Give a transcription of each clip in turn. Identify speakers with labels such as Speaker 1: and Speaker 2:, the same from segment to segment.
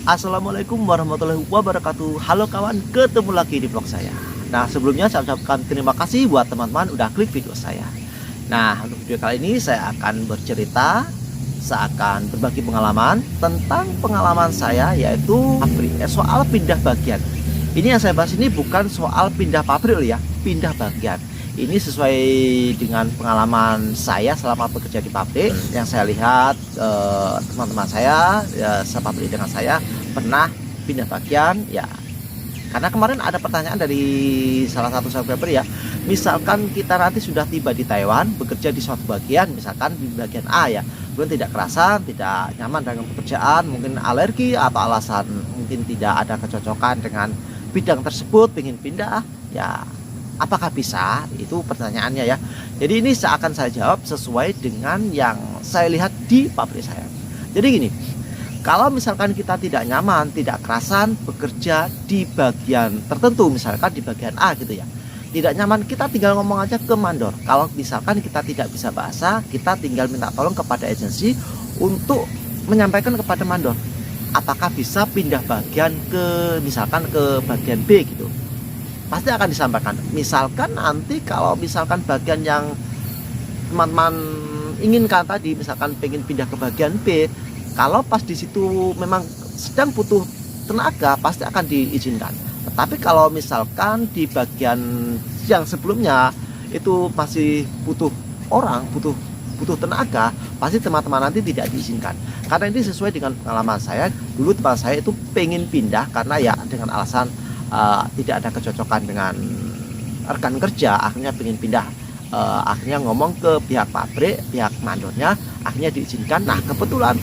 Speaker 1: Assalamualaikum warahmatullahi wabarakatuh. Halo kawan, ketemu lagi di vlog saya. Nah, sebelumnya saya ucapkan terima kasih buat teman-teman udah klik video saya. Nah, untuk video kali ini saya akan bercerita, saya akan berbagi pengalaman tentang pengalaman saya, yaitu soal pindah bagian. Ini yang saya bahas ini bukan soal pindah pabrik ya, pindah bagian. Ini sesuai dengan pengalaman saya selama bekerja di pabrik. Yang saya lihat teman-teman saya sepabrik dengan saya pernah pindah bagian ya. Karena kemarin ada pertanyaan dari salah satu subscriber ya, misalkan kita nanti sudah tiba di Taiwan, bekerja di suatu bagian, misalkan di bagian A ya, kemudian tidak kerasan, tidak nyaman dengan pekerjaan, mungkin alergi atau alasan mungkin tidak ada kecocokan dengan bidang tersebut, ingin pindah ya, apakah bisa? Itu pertanyaannya ya. Jadi ini akan saya jawab sesuai dengan yang saya lihat di pabrik saya. Jadi gini, kalau misalkan kita tidak nyaman, tidak kerasan bekerja di bagian tertentu, misalkan di bagian A gitu ya, tidak nyaman, kita tinggal ngomong aja ke mandor. Kalau misalkan kita tidak bisa bahasa, kita tinggal minta tolong kepada agensi untuk menyampaikan kepada mandor, apakah bisa pindah bagian ke, misalkan ke bagian B gitu. Pasti akan disampaikan. Misalkan nanti kalau misalkan bagian yang teman-teman inginkan tadi, misalkan pengen pindah ke bagian B, kalau pas di situ memang sedang butuh tenaga, pasti akan diizinkan. Tetapi kalau misalkan di bagian yang sebelumnya itu masih butuh orang, butuh tenaga, pasti teman-teman nanti tidak diizinkan. Karena ini sesuai dengan pengalaman saya. Dulu teman saya itu pengen pindah karena ya dengan alasan tidak ada kecocokan dengan rekan kerja, akhirnya pengen pindah. Akhirnya ngomong ke pihak pabrik, pihak mandornya, akhirnya diizinkan. Nah, kebetulan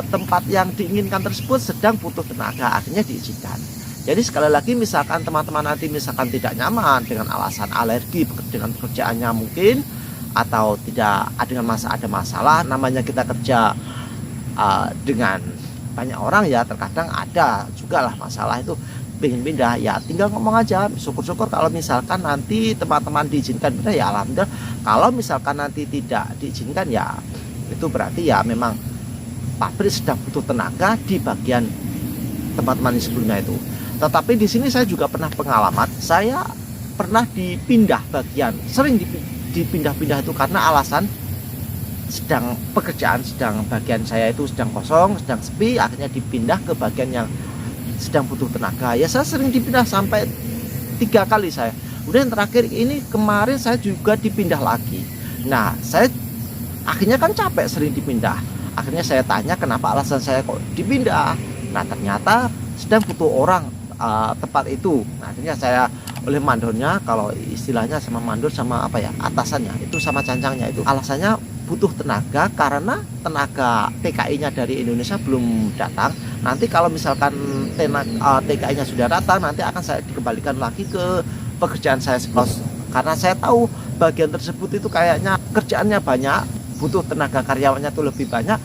Speaker 1: tempat yang diinginkan tersebut sedang butuh tenaga, akhirnya diizinkan. Jadi sekali lagi, misalkan teman-teman nanti misalkan tidak nyaman dengan alasan alergi dengan pekerjaannya mungkin, atau tidak ada masalah, namanya kita kerja dengan banyak orang ya, terkadang ada juga lah masalah itu, pengen pindah ya tinggal ngomong aja. Syukur-syukur kalau misalkan nanti teman-teman diizinkan pindah ya alhamdulillah. Kalau misalkan nanti tidak diizinkan ya itu berarti ya memang pabrik sedang butuh tenaga di bagian teman-teman sebelumnya itu. Tetapi di sini saya juga pernah pengalaman, saya pernah dipindah bagian, sering dipindah-pindah itu karena alasan sedang bagian saya itu sedang kosong, sedang sepi, akhirnya dipindah ke bagian yang sedang butuh tenaga. Ya saya sering dipindah sampai 3 kali saya. Kemudian terakhir ini kemarin saya juga dipindah lagi. Nah, saya akhirnya kan capek sering dipindah. Akhirnya saya tanya kenapa alasan saya kok dipindah. Nah, ternyata sedang butuh orang tempat itu. Nah, akhirnya saya oleh mandornya, kalau istilahnya sama mandor sama apa ya, atasannya itu sama cancangnya itu, alasannya butuh tenaga karena tenaga TKI-nya dari Indonesia belum datang. Nanti kalau misalkan TKI-nya sudah datang, nanti akan saya dikembalikan lagi ke pekerjaan saya sebelumnya. Karena saya tahu bagian tersebut itu kayaknya kerjaannya banyak, butuh tenaga karyawannya itu lebih banyak,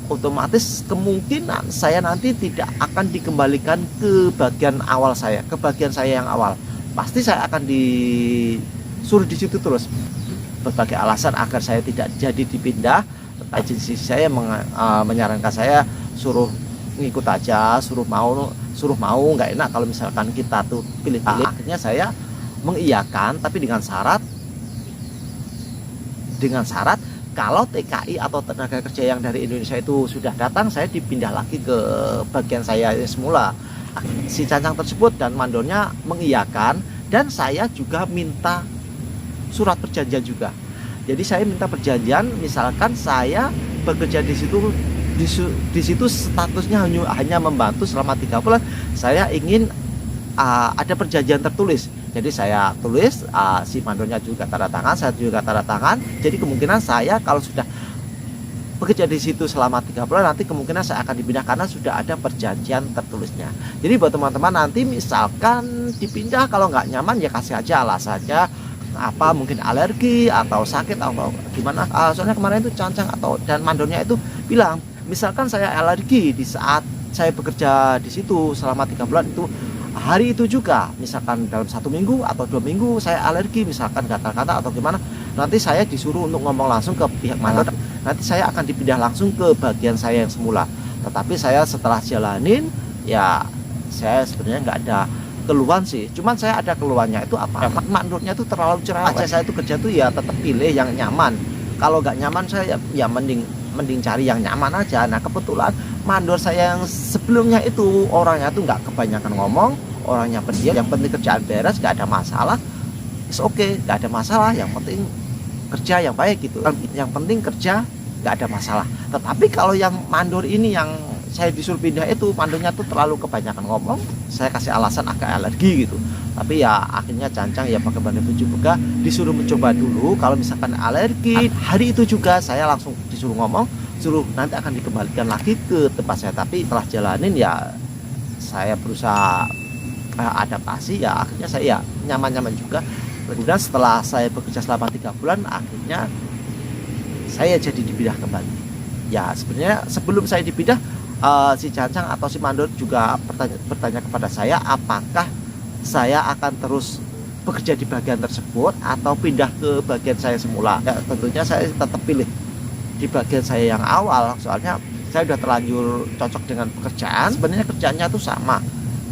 Speaker 1: otomatis kemungkinan saya nanti tidak akan dikembalikan ke bagian awal saya, ke bagian saya yang awal. Pasti saya akan disuruh di situ terus. Berbagai alasan agar saya tidak jadi dipindah, agensi saya menyarankan saya suruh ngikut aja, suruh mau, nggak enak kalau misalkan kita tuh pilih-pilih. Akhirnya saya mengiyakan, tapi dengan syarat kalau TKI atau tenaga kerja yang dari Indonesia itu sudah datang, saya dipindah lagi ke bagian saya semula. Si cancang tersebut dan mandornya mengiyakan, dan saya juga minta surat perjanjian juga. Jadi saya minta perjanjian, misalkan saya bekerja di situ statusnya hanya membantu selama 3 bulan. Saya ingin ada perjanjian tertulis. Jadi saya tulis, si mandornya juga tanda tangan, saya juga tanda tangan. Jadi kemungkinan saya kalau sudah bekerja di situ selama 3 bulan, nanti kemungkinan saya akan dipindah karena sudah ada perjanjian tertulisnya. Jadi buat teman-teman nanti misalkan dipindah, kalau nggak nyaman ya kasih aja alasannya apa, mungkin alergi atau sakit atau gimana. Soalnya kemarin itu cancang dan mandornya itu bilang, misalkan saya alergi di saat saya bekerja di situ selama 3 bulan itu, hari itu juga misalkan dalam 1 minggu atau 2 minggu saya alergi, misalkan gatal-gatal atau gimana, nanti saya disuruh untuk ngomong langsung ke pihak mandor. Nanti saya akan dipindah langsung ke bagian saya yang semula. Tetapi saya setelah jalanin ya saya sebenarnya nggak ada keluhan sih. Cuman saya ada keluhannya itu apa? Mandornya itu terlalu cerewet. Saya itu kerja tuh ya tetap pilih yang nyaman. Kalau nggak nyaman saya ya mending cari yang nyaman aja. Nah kebetulan mandor saya yang sebelumnya itu orangnya tuh nggak kebanyakan ngomong, orangnya pendiam, yang penting kerjaan beres, nggak ada masalah. It's okay, nggak ada masalah, yang penting kerja yang baik gitu. Yang penting kerja nggak ada masalah. Tetapi kalau yang mandor ini yang saya disuruh pindah itu, mandornya tuh terlalu kebanyakan ngomong, saya kasih alasan agak alergi gitu. Tapi ya akhirnya cancang ya pakai bandar juga, disuruh mencoba dulu. Kalau misalkan alergi, hari itu juga saya langsung disuruh ngomong, suruh nanti akan dikembalikan lagi ke tempat saya. Tapi setelah jalanin ya saya berusaha adaptasi, ya akhirnya saya ya nyaman-nyaman juga. Kemudian setelah saya bekerja selama 3 bulan, akhirnya saya jadi dipindah kembali. Ya sebenarnya sebelum saya dipindah, si Cancang atau si mandor juga bertanya kepada saya apakah saya akan terus bekerja di bagian tersebut atau pindah ke bagian saya semula. Ya tentunya saya tetap pilih di bagian saya yang awal, soalnya saya sudah terlanjur cocok dengan pekerjaan. Sebenarnya kerjaannya tuh sama,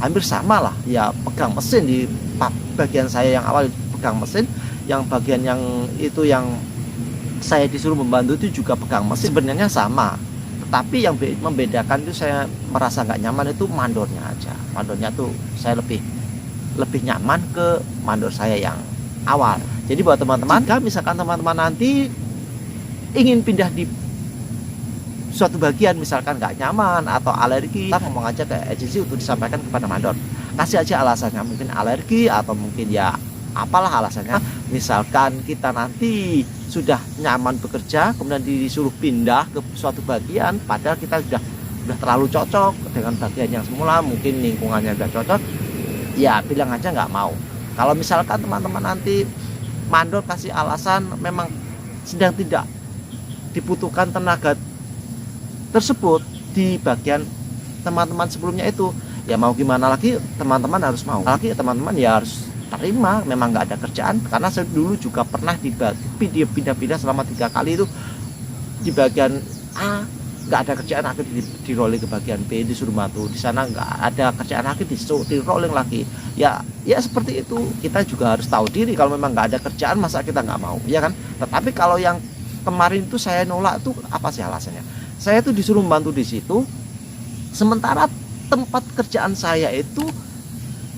Speaker 1: hampir sama lah, ya pegang mesin. Di bagian saya yang awal pegang mesin, yang bagian yang itu yang saya disuruh membantu itu juga pegang mesin, sebenarnya sama. Tapi yang membedakan itu saya merasa nggak nyaman itu mandornya aja. Mandornya tuh saya lebih nyaman ke mandor saya yang awal. Jadi buat teman-teman, jika misalkan teman-teman nanti ingin pindah di suatu bagian, misalkan nggak nyaman atau alergi, kita ngomong aja ke agensi untuk disampaikan kepada mandor. Kasih aja alasannya, mungkin alergi atau mungkin ya apalah alasannya. Misalkan kita nanti sudah nyaman bekerja, kemudian disuruh pindah ke suatu bagian, padahal kita sudah terlalu cocok dengan bagian yang semula, mungkin lingkungannya sudah cocok, ya bilang aja nggak mau. Kalau misalkan teman-teman nanti mandor kasih alasan memang sedang tidak dibutuhkan tenaga tersebut di bagian teman-teman sebelumnya itu, ya mau gimana lagi, teman-teman harus mau lagi, teman-teman ya harus terima. Memang nggak ada kerjaan, karena saya dulu juga pernah pindah-pindah selama 3 kali itu. Di bagian A nggak ada kerjaan, akhirnya di rolling ke bagian B, disuruh bantu. Di sana nggak ada kerjaan, akhirnya di rolling lagi. Ya seperti itu. Kita juga harus tahu diri, kalau memang nggak ada kerjaan masa kita nggak mau, ya kan. Tetapi kalau yang kemarin itu saya nolak tuh apa sih alasannya? Saya tuh disuruh membantu di situ, sementara tempat kerjaan saya itu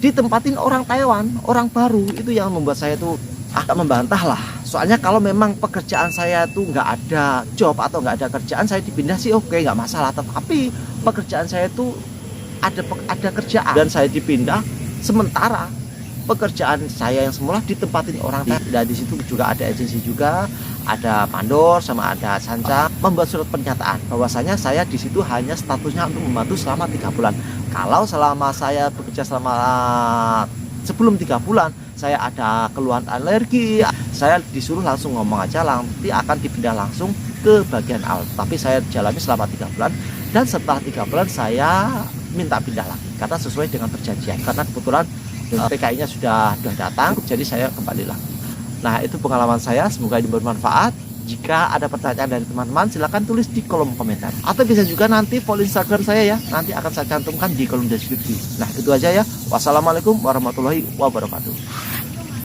Speaker 1: ditempatin orang Taiwan, orang baru. Itu yang membuat saya tuh agak membantah lah. Soalnya kalau memang pekerjaan saya tuh nggak ada job atau nggak ada kerjaan, saya dipindah sih oke, nggak masalah. Tetapi pekerjaan saya tuh ada kerjaan dan saya dipindah, sementara pekerjaan saya yang semula ditempatin orang Taiwan. Dan di situ juga ada agensi juga, ada mandor sama ada Cancang membuat surat pernyataan bahwasanya saya di situ hanya statusnya untuk membantu selama 3 bulan. Kalau selama saya bekerja sebelum 3 bulan saya ada keluhan alergi, saya disuruh langsung ngomong aja, nanti akan dipindah langsung ke bagian awal. Tapi saya jalani selama 3 bulan, dan setelah 3 bulan saya minta pindah lagi karena sesuai dengan perjanjian. Karena kebetulan PKI-nya sudah datang, jadi saya kembali lagi. Nah itu pengalaman saya, semoga ini bermanfaat. Jika ada pertanyaan dari teman-teman, silahkan tulis di kolom komentar. Atau bisa juga nanti follow Instagram saya ya, nanti akan saya cantumkan di kolom deskripsi. Nah itu aja ya. Wassalamualaikum warahmatullahi wabarakatuh.